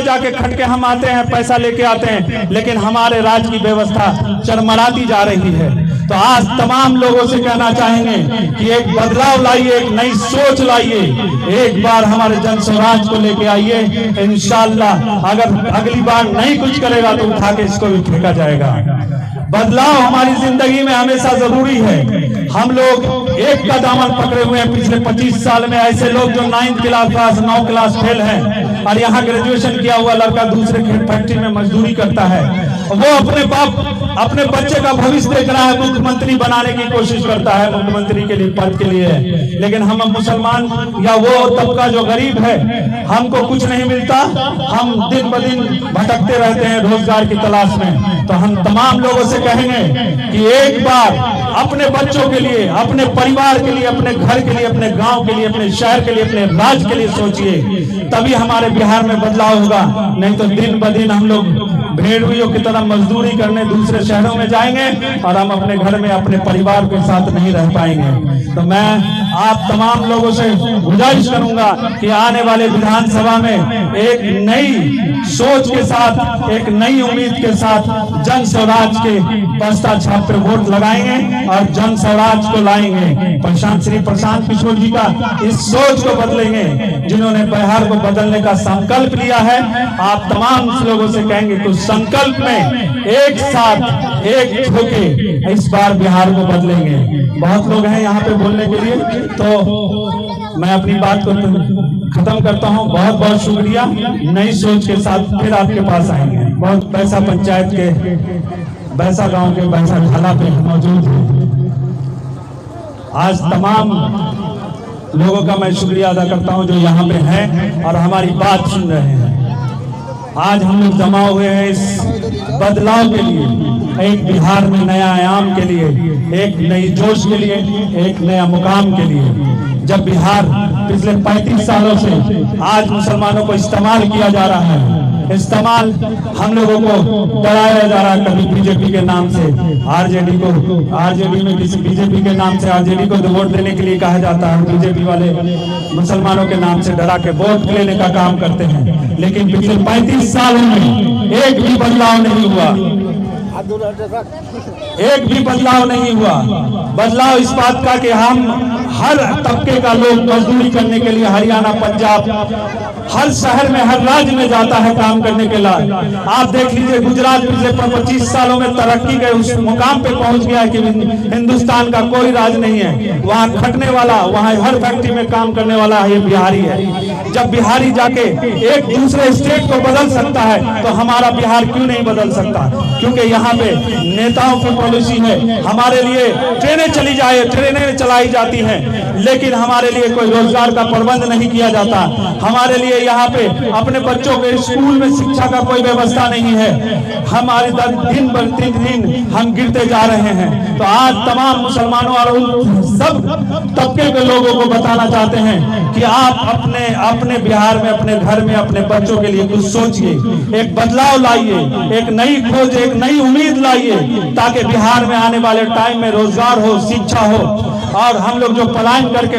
जाके खट के हम आते हैं, पैसा लेके आते हैं, लेकिन हमारे राज्य की व्यवस्था चरमराती जा रही है। तो आज तमाम लोगों से कहना चाहेंगे कि एक बदलाव लाइए, एक नई सोच लाइए, एक बार हमारे जन स्वराज को लेके आइए। इंशाअल्लाह अगर अगली बार नहीं कुछ करेगा तो उठा के इसको भी फेंका जाएगा। बदलाव हमारी जिंदगी में हमेशा जरूरी है। हम लोग एक का दामन पकड़े हुए हैं पिछले 25 साल में। ऐसे लोग जो 9th क्लास 9 क्लास फेल हैं और यहाँ ग्रेजुएशन किया हुआ लड़का दूसरे फैक्ट्री में मजदूरी करता है, वो अपने बच्चे का भविष्य देख रहा है, मुख्यमंत्री बनाने की कोशिश करता है, मुख्यमंत्री के लिए पद के लिए। लेकिन हम मुसलमान या वो तबका जो गरीब है, हमको कुछ नहीं मिलता, हम दिन ब दिन भटकते रहते हैं रोजगार की तलाश में। तो हम तमाम लोगों से कहेंगे कि एक बार अपने बच्चों के लिए, अपने परिवार के लिए, अपने घर के लिए, अपने गांव के लिए, अपने शहर के लिए, अपने राज्य के लिए सोचिए, तभी हमारे बिहार में बदलाव होगा। नहीं तो दिन ब दिन हम लोग भेड़ियों की तरह मजदूरी करने दूसरे शहरों में जाएंगे और हम अपने घर में अपने परिवार के साथ नहीं रह पाएंगे। तो मैं आप तमाम लोगों से गुजारिश करूंगा कि आने वाले विधानसभा में एक नई सोच के साथ, एक नई उम्मीद के साथ जन स्वराज के बस्ता छाप पे वोट लगाएंगे और जन स्वराज को लाएंगे। श्री प्रशांत किशोर जी का इस सोच को बदलेंगे, जिन्होंने बिहार को बदलने का संकल्प लिया है। आप तमाम लोगों से कहेंगे कि संकल्प में एक साथ एक होके इस बार बिहार को बदलेंगे। बहुत लोग हैं यहाँ पे बोलने के लिए, तो मैं अपनी बात को खत्म करता हूँ। बहुत बहुत शुक्रिया। नई सोच के साथ फिर आपके पास आएंगे। बहुत बैसा पंचायत के बैसा गांव के बैसा ढाला पे मौजूद है। आज तमाम लोगों का मैं शुक्रिया अदा करता हूं जो यहाँ पे हैं और हमारी बात सुन रहे हैं। आज हम लोग जमा हुए हैं इस बदलाव के लिए, एक बिहार में नया आयाम के लिए, एक नई जोश के लिए, एक नया मुकाम के लिए। जब बिहार पिछले 35 सालों से आज मुसलमानों को इस्तेमाल किया जा रहा है, इस्तेमाल हम लोगों को डराया जा रहा है, कभी बीजेपी के नाम से आरजेडी में किसी बीजेपी के नाम से आरजेडी को वोट देने के लिए कहा जाता है। बीजेपी वाले मुसलमानों के नाम से डरा के वोट लेने का काम करते हैं। लेकिन पिछले 35 सालों में एक भी बदलाव नहीं हुआ, एक भी बदलाव नहीं हुआ। बदलाव इस बात का कि हम हर तबके का लोग मजदूरी करने के लिए हरियाणा, पंजाब, हर शहर में, हर राज्य में जाता है काम करने के लिए। आप देख लीजिए गुजरात पिछले 25 सालों में तरक्की के उस मुकाम पे पहुंच गया कि हिंदुस्तान का कोई राज्य नहीं है, वहाँ खटने वाला, वहाँ हर फैक्ट्री में काम करने वाला ये बिहारी है। जब बिहारी जाके एक दूसरे स्टेट को बदल सकता है तो हमारा बिहार क्यों नहीं बदल सकता? क्योंकि यहाँ पे नेताओं की पॉलिसी है, हमारे लिए ट्रेनें चलाई जाती हैं, लेकिन हमारे लिए कोई रोजगार का प्रबंध नहीं किया जाता। हमारे लिए यहाँ पे अपने बच्चों के स्कूल में शिक्षा का कोई व्यवस्था नहीं है। हमारे दिन ब दिन हम गिरते जा रहे हैं। तो आज तमाम मुसलमानों और उन सब तबके के लोगों को बताना चाहते हैं कि आप अपने बिहार में, अपने घर में, अपने बच्चों के लिए कुछ सोचिए, एक बदलाव लाइए, एक नई खोज, एक नई उम्मीद लाइए, ताकि बिहार में आने वाले टाइम में रोजगार हो, शिक्षा हो। और हम लोग जो पलायन करके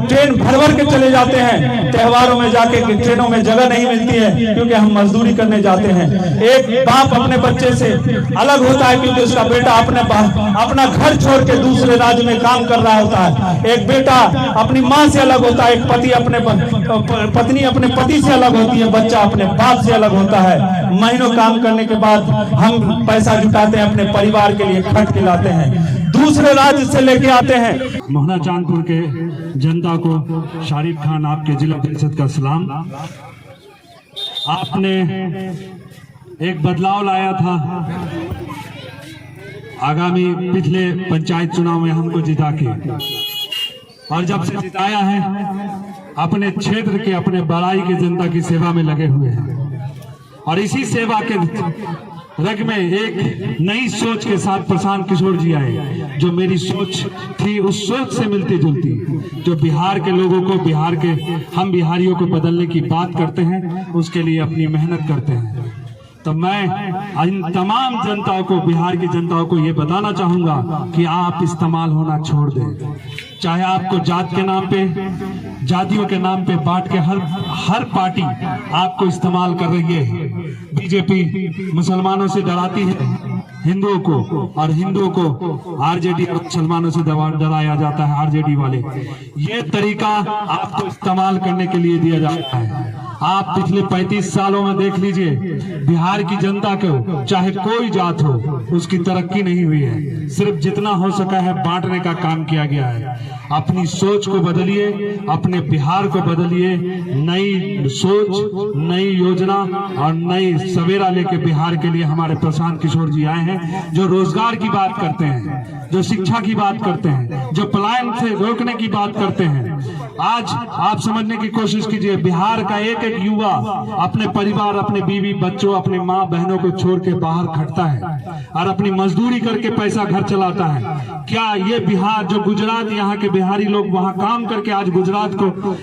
ट्रेन भर के चले जाते हैं, त्योहारों में जाके ट्रेनों में जगह नहीं मिलती है क्योंकि हम मजदूरी करने जाते हैं। एक बाप अपने बच्चे से अलग होता है क्योंकि उसका बेटा अपना घर छोड़ के दूसरे राज्य में काम कर रहा होता है। एक बेटा अपनी माँ से अलग होता है, एक पत्नी अपने पति से अलग होती है, बच्चा अपने बाप से अलग होता है। महीनों काम करने के बाद हम पैसा जुटाते हैं, अपने परिवार के लिए खर्च के लाते हैं, दूसरे राज्य से लेके आते हैं। मोहना चांदपुर के जनता को शारिफ खान आपके जिला परिषद का सलाम। आपने एक बदलाव लाया था, आगामी पिछले पंचायत चुनाव में हमको जिता के, और जब से जिताया है अपने क्षेत्र के, अपने बड़ाई के जनता की सेवा में लगे हुए हैं। और इसी सेवा के रग में एक नई सोच के साथ प्रशांत किशोर जी आए, जो मेरी सोच थी उस सोच से मिलती जुलती, जो बिहार के लोगों को, बिहार के हम बिहारियों को बदलने की बात करते हैं, उसके लिए अपनी मेहनत करते हैं। तो मैं इन तमाम जनताओं को, बिहार की जनताओं को ये बताना चाहूंगा कि आप इस्तेमाल होना छोड़ दें। चाहे आपको जात के नाम पे जातियों के नाम पे बांट के हर पार्टी आपको इस्तेमाल कर रही है। बीजेपी मुसलमानों से डराती है हिंदुओं को, और हिंदुओं को आरजेडी और मुसलमानों से डराया जाता है। आरजेडी वाले ये तरीका आपको इस्तेमाल करने के लिए दिया जाता है। आप पिछले 35 सालों में देख लीजिए, बिहार की जनता को चाहे कोई जात हो उसकी तरक्की नहीं हुई है। सिर्फ जितना हो सका है बांटने का काम किया गया है। अपनी सोच को बदलिए, अपने बिहार को बदलिए, नई सोच, नई योजना और नई सवेरा लेके बिहार के लिए हमारे प्रशांत किशोर जी आए हैं, जो रोजगार की बात करते हैं, जो शिक्षा की बात करते हैं, जो पलायन से रोकने की बात करते हैं। आज आप समझने की कोशिश कीजिए, बिहार का एक एक युवा अपने परिवार, अपने बीवी बच्चों, अपने माँ बहनों को छोड़ के बाहर खटता है और अपनी मजदूरी करके पैसा घर चलाता है। क्या ये बिहार, जो गुजरात, यहाँ के बिहारी लोग वहां काम करके आज गुजरात को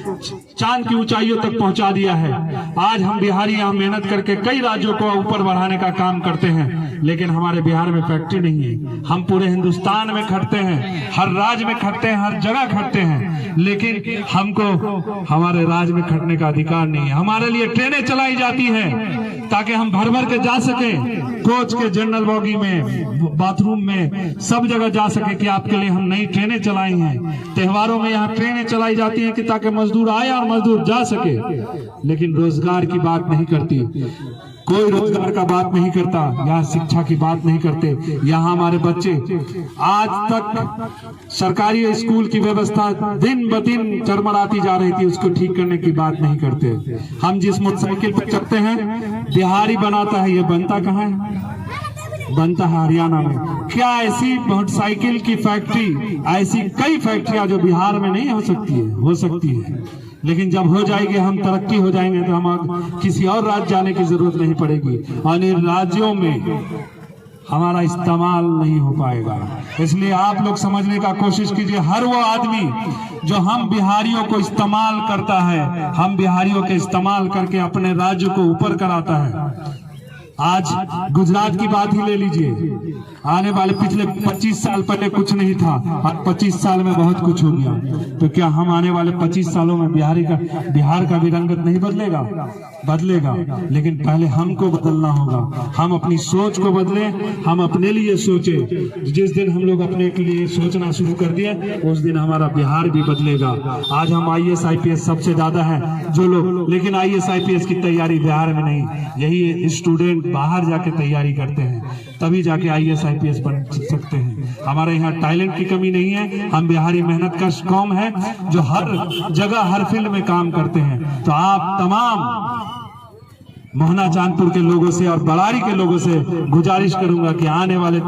चांद की ऊंचाइयों तक पहुंचा दिया है। आज हम बिहारी यहाँ मेहनत करके कई राज्यों को ऊपर बढ़ाने का काम करते हैं, लेकिन हमारे बिहार में फैक्ट्री नहीं है। हम पूरे हिंदुस्तान में खटते हैं, हर राज्य में खटते हैं, हर जगह खटते हैं, लेकिन हमको हमारे राज्य में खटने का अधिकार नहीं है। हमारे लिए ट्रेनें चलाई जाती हैं ताकि हम भर भर के जा सके, कोच के, जनरल बॉगी में, बाथरूम में, सब जगह जा सके कि आपके लिए हम नई ट्रेनें चलाई हैं। त्योहारों में यहाँ ट्रेनें चलाई जाती हैं कि ताकि मजदूर आए और मजदूर जा सके, लेकिन रोजगार की बात नहीं करती। कोई रोजगार का बात नहीं करता, यहाँ शिक्षा की बात नहीं करते। यहाँ हमारे बच्चे, आज तक सरकारी स्कूल की व्यवस्था दिन ब दिन चरमराती जा रही थी, उसको ठीक करने की बात नहीं करते। हम जिस मोटरसाइकिल पर चढ़ते हैं बिहारी बनाता है, ये बनता कहाँ है? बनता है हरियाणा में। क्या ऐसी मोटरसाइकिल की फैक्ट्री, ऐसी कई फैक्ट्रियां जो बिहार में नहीं हो सकती है? हो सकती है, लेकिन जब हो जाएगी, हम तरक्की हो जाएंगे तो हम किसी और राज्य जाने की जरूरत नहीं पड़ेगी और इन राज्यों में हमारा इस्तेमाल नहीं हो पाएगा। इसलिए आप लोग समझने का कोशिश कीजिए, हर वो आदमी जो हम बिहारियों को इस्तेमाल करता है, हम बिहारियों के इस्तेमाल करके अपने राज्य को ऊपर कराता है। आज गुजरात की बात ही ले लीजिए, आने वाले पिछले 25 साल पहले कुछ नहीं था और 25 साल में बहुत कुछ हो गया। तो क्या हम आने वाले 25 सालों में बिहार का भी रंगत नहीं बदलेगा? बदलेगा, लेकिन पहले हमको बदलना होगा। हम अपनी सोच को बदले, हम अपने लिए सोचे। जिस दिन हम लोग अपने के लिए सोचना शुरू कर दिए, उस दिन हमारा बिहार भी बदलेगा। आज हम IAS IPS सबसे ज्यादा है जो लोग, लेकिन IAS IPS की तैयारी बिहार में नहीं, यही स्टूडेंट बाहर जाके तैयारी करते हैं, तभी जाके IAS IPS बन सकते हैं। हमारे यहाँ टैलेंट की कमी नहीं है, हम बिहारी मेहनत कश कौम है जो हर जगह हर फील्ड में काम करते हैं। तो आप तमाम मोहना चांदपुर के लोगों से और बड़ारी के लोगों से गुजारिश करूंगा कि आने वाले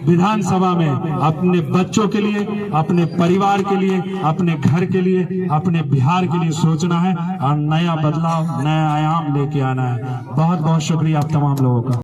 विधानसभा में अपने बच्चों के लिए, अपने परिवार के लिए, अपने घर के लिए, अपने बिहार के लिए सोचना है और नया बदलाव, नया आयाम लेके आना है। बहुत बहुत शुक्रिया आप तमाम लोगों का।